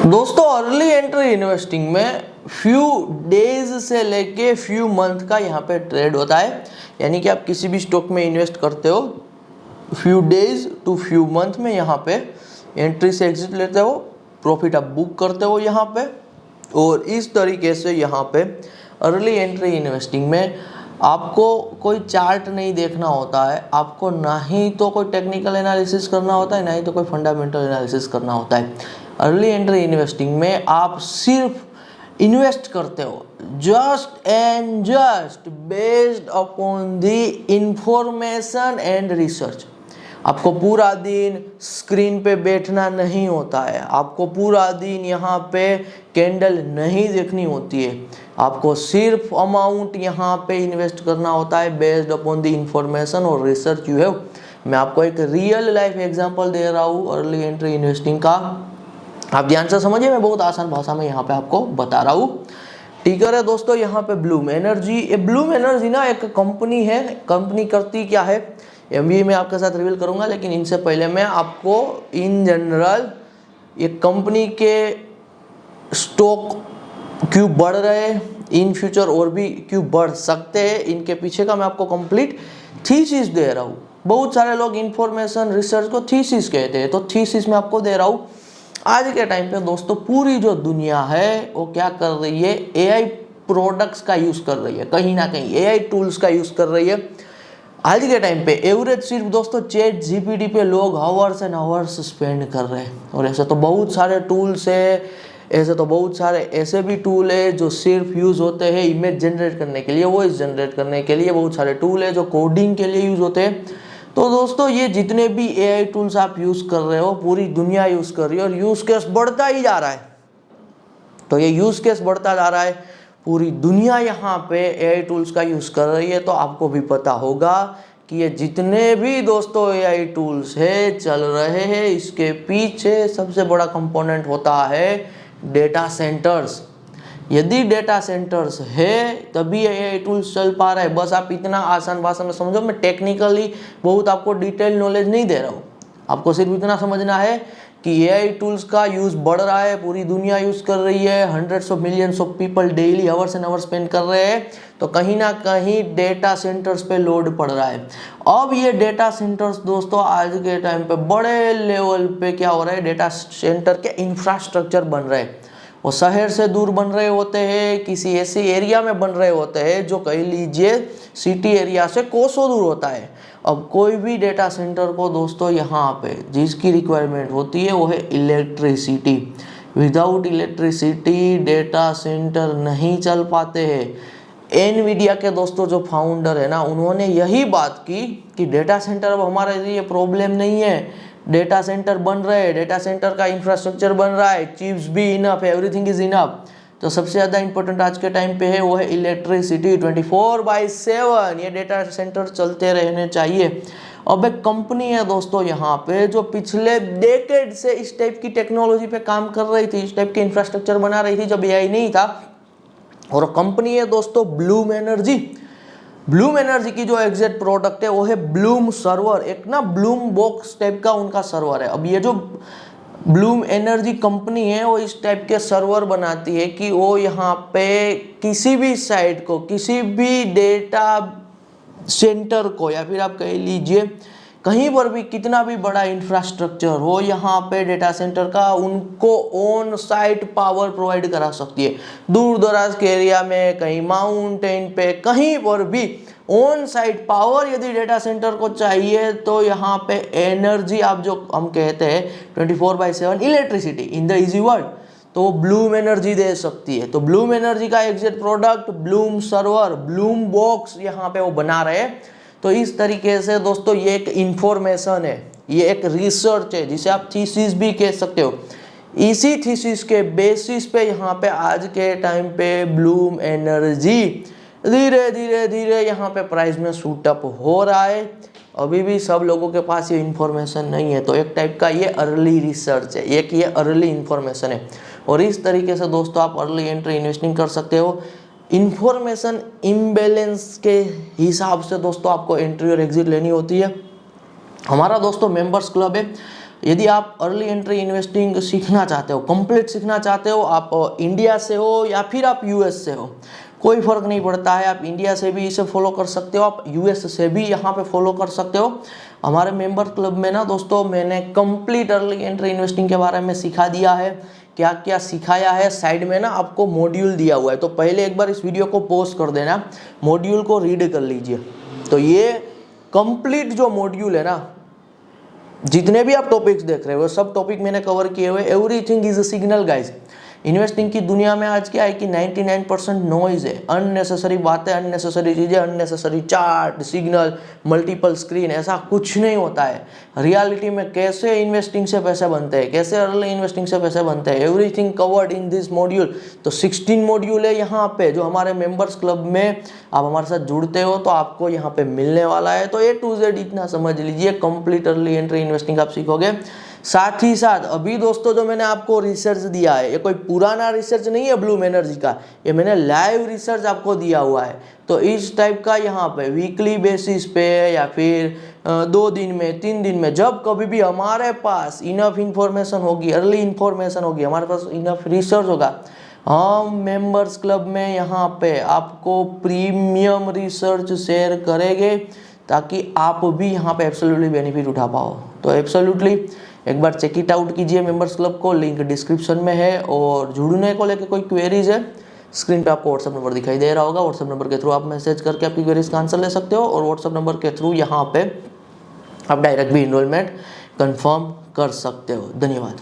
दोस्तों early entry investing में few days से लेके फ्यू मंथ का यहाँ पे ट्रेड होता है। यानी कि आप किसी भी स्टॉक में इन्वेस्ट करते हो few days to few month में यहाँ पे एंट्री से एग्जिट लेते हो, प्रॉफिट आप बुक करते हो यहाँ पे। और इस तरीके से यहाँ पे अर्ली एंट्री इन्वेस्टिंग में आपको कोई चार्ट नहीं देखना होता है, आपको ना ही तो कोई टेक्निकल एनालिसिस करना होता है, ना ही तो कोई फंडामेंटल एनालिसिस करना होता है। अर्ली एंट्री इन्वेस्टिंग में आप सिर्फ इन्वेस्ट करते हो just and just based upon the information and research. आपको पूरा दिन स्क्रीन पे बैठना नहीं होता है, आपको पूरा दिन यहाँ पे कैंडल नहीं देखनी होती है, आपको सिर्फ अमाउंट यहाँ पे इन्वेस्ट करना होता है बेस्ड अपॉन द इंफॉर्मेशन और रिसर्च यू हैव। मैं आपको एक रियल लाइफ एग्जांपल दे रहा हूँ अर्ली एंट्री इन्वेस्टिंग का, आप ध्यान से समझिए, मैं बहुत आसान भाषा में यहाँ पे आपको बता रहा हूँ। ठीक है दोस्तों, यहाँ पे ब्लूम एनर्जी, ये ब्लूम एनर्जी ना एक कंपनी है। कंपनी करती क्या है MBA में आपके साथ रिवील करूंगा, लेकिन इनसे पहले मैं आपको इन जनरल ये कंपनी के स्टॉक क्यों बढ़ रहे हैं, इन फ्यूचर और भी क्यों बढ़ सकते हैं, इनके पीछे का मैं आपको कंप्लीट थीसिस दे रहा हूँ। बहुत सारे लोग इंफॉर्मेशन रिसर्च को थीसिस कहते हैं, तो थीसिस मैं आपको दे रहा हूँ। आज के टाइम पे दोस्तों पूरी जो दुनिया है वो क्या कर रही है, AI प्रोडक्ट्स का यूज़ कर रही है, कहीं ना कहीं AI टूल्स का यूज़ कर रही है। आज के टाइम पे एवरेज सिर्फ दोस्तों चैट GPT पे लोग हावर्स एंड हावर्स स्पेंड कर रहे हैं। और ऐसे तो बहुत सारे टूल्स है, ऐसे तो बहुत सारे ऐसे भी टूल है जो सिर्फ यूज़ होते हैं इमेज जनरेट करने के लिए, वॉइस जनरेट करने के लिए। बहुत सारे टूल है जो कोडिंग के लिए यूज़ होते हैं। तो दोस्तों ये जितने भी AI टूल्स आप यूज़ कर रहे हो, पूरी दुनिया यूज़ कर रही है और यूज़ केस बढ़ता ही जा रहा है। तो ये यूज़ केस बढ़ता जा रहा है, पूरी दुनिया यहाँ पे AI टूल्स का यूज़ कर रही है। तो आपको भी पता होगा कि ये जितने भी दोस्तों AI टूल्स है चल रहे हैं, इसके पीछे सबसे बड़ा कंपोनेंट होता है डेटा सेंटर्स। यदि डेटा सेंटर्स है तभी AI टूल्स चल पा रहा है। बस आप इतना आसान भाषा में समझो, मैं टेक्निकली बहुत आपको डिटेल नॉलेज नहीं दे रहा हूँ, आपको सिर्फ इतना समझना है कि AI टूल्स का यूज़ बढ़ रहा है, पूरी दुनिया यूज़ कर रही है, hundreds of millions of people daily hours and hours spend कर रहे हैं। तो कहीं ना कहीं डेटा सेंटर्स पे लोड पड़ रहा है। अब ये डेटा सेंटर्स दोस्तों आज के टाइम पे बड़े लेवल पे क्या हो रहा है, डेटा सेंटर के इंफ्रास्ट्रक्चर बन रहे हैं। वो शहर से दूर बन रहे होते हैं, किसी ऐसे एरिया में बन रहे होते हैं जो कह लीजिए सिटी एरिया से कोसों दूर होता है। अब कोई भी डेटा सेंटर को दोस्तों यहाँ पे जिसकी रिक्वायरमेंट होती है वो है electricity. Without electricity data centre नहीं चल पाते हैं। एनवीडिया के दोस्तों जो फाउंडर है ना, उन्होंने यही बात की कि डेटा सेंटर अब हमारे लिए प्रॉब्लम नहीं है, डेटा सेंटर बन रहे हैं, डेटा सेंटर का इंफ्रास्ट्रक्चर बन रहा है, चिप्स भी इनफ है, एवरीथिंग इज इनफ। तो सबसे ज़्यादा इंपॉर्टेंट आज के टाइम पे है वो है इलेक्ट्रिसिटी। 24/7 ये डेटा सेंटर चलते रहने चाहिए। अब एक कंपनी है दोस्तों यहाँ पे जो पिछले डेकेड से इस टाइप की टेक्नोलॉजी पे काम कर रही थी, इस टाइप के इंफ्रास्ट्रक्चर बना रही थी जब AI नहीं था। और कंपनी है दोस्तों ब्लूम एनर्जी। ब्लूम एनर्जी की जो एग्जैक्ट प्रोडक्ट है वो है ब्लूम सर्वर, एक ना ब्लूम बॉक्स टाइप का उनका सर्वर है। अब ये जो ब्लूम एनर्जी कंपनी है वो इस टाइप के सर्वर बनाती है कि वो यहाँ पे किसी भी साइट को, किसी भी डेटा सेंटर को, या फिर आप कह लीजिए कहीं पर भी कितना भी बड़ा इंफ्रास्ट्रक्चर हो, यहाँ पे डेटा सेंटर का उनको ऑन साइट पावर प्रोवाइड करा सकती है। दूर दराज के एरिया में, कहीं माउंटेन पे, कहीं पर भी ऑन साइट पावर यदि डेटा सेंटर को चाहिए तो यहाँ पे एनर्जी, आप जो हम कहते हैं 24/7 electricity in the easy word, तो ब्लूम एनर्जी दे सकती है। तो ब्लूम एनर्जी का exact product Bloom server, Bloom box यहाँ पे वो बना रहे हैं। तो इस तरीके से दोस्तों ये एक इंफॉर्मेशन है, ये एक रिसर्च है, जिसे आप थीसिस भी कह सकते हो। इसी थीसिस के बेसिस पे यहाँ पे आज के टाइम पे ब्लूम एनर्जी धीरे धीरे धीरे यहाँ पे प्राइस में शूट अप हो रहा है। अभी भी सब लोगों के पास ये इन्फॉर्मेशन नहीं है, तो एक टाइप का ये अर्ली रिसर्च है, एक ये अर्ली इन्फॉर्मेशन है। और इस तरीके से दोस्तों आप अर्ली एंट्री इन्वेस्टिंग कर सकते हो। इंफॉर्मेशन इम्बैलेंस के हिसाब से दोस्तों आपको एंट्री और एग्जिट लेनी होती है। हमारा दोस्तों मेंबर्स क्लब है, यदि आप अर्ली एंट्री इन्वेस्टिंग सीखना चाहते हो, कंप्लीट सीखना चाहते हो, आप इंडिया से हो या फिर आप यूएस से हो, कोई फ़र्क नहीं पड़ता है। आप इंडिया से भी इसे फॉलो कर सकते हो, आप यूएस से भी यहाँ पे फॉलो कर सकते हो। हमारे मेंबर क्लब में ना दोस्तों मैंने कंप्लीट अर्ली एंट्री इन्वेस्टिंग के बारे में सिखा दिया है। क्या क्या सिखाया है, साइड में ना आपको मॉड्यूल दिया हुआ है, तो पहले एक बार इस वीडियो को पॉज कर देना, मॉड्यूल को रीड कर लीजिए। तो ये कंप्लीट जो मॉड्यूल है ना, जितने भी आप टॉपिक्स देख रहे हो सब टॉपिक मैंने कवर किए हुए। Everything is a signal guys. Investing की दुनिया में आज क्या है कि 99% नॉइज है, अननेसेसरी बातें, अननेसेसरी चीज़ें, unnecessary chart, signal, multiple screen, ऐसा कुछ नहीं होता है। रियलिटी में कैसे इन्वेस्टिंग से पैसे बनते हैं, कैसे अर्ली इन्वेस्टिंग से पैसे बनते हैं, everything covered in this module. तो 16 मॉड्यूल है यहाँ पे, जो हमारे मेंबर्स क्लब में आप हमारे साथ जुड़ते हो तो आपको यहाँ पे मिलने वाला है। तो A to Z इतना समझ लीजिए, कंप्लीट अर्ली एंट्री इन्वेस्टिंग आप सीखोगे। साथ ही साथ अभी दोस्तों जो मैंने आपको रिसर्च दिया है, ये कोई पुराना रिसर्च नहीं है ब्लूम एनर्जी का, ये मैंने लाइव रिसर्च आपको दिया हुआ है। तो इस टाइप का यहाँ पे वीकली बेसिस पे या फिर 2 दिन में, 3 दिन में, जब कभी भी हमारे पास इनफ इंफॉर्मेशन होगी, अर्ली इंफॉर्मेशन होगी, हमारे पास इनफ रिसर्च होगा, हम मेंबर्स क्लब में यहाँ पे आपको प्रीमियम रिसर्च शेयर करेंगे ताकि आप भी यहाँ पे एब्सोल्युटली बेनिफिट उठा पाओ। तो एब्सोल्युटली एक बार चेक इट आउट कीजिए मेंबर्स क्लब को, लिंक डिस्क्रिप्शन में है। और जुड़ने को लेकर कोई क्वेरीज है, स्क्रीन पे आपको व्हाट्सअप नंबर दिखाई दे रहा होगा, व्हाट्सअप नंबर के थ्रू आप मैसेज करके आपकी क्वेरीज का आंसर ले सकते हो, और व्हाट्सअप नंबर के थ्रू यहाँ पे आप डायरेक्ट भी इनरोलमेंट कंफर्म कर सकते हो। धन्यवाद।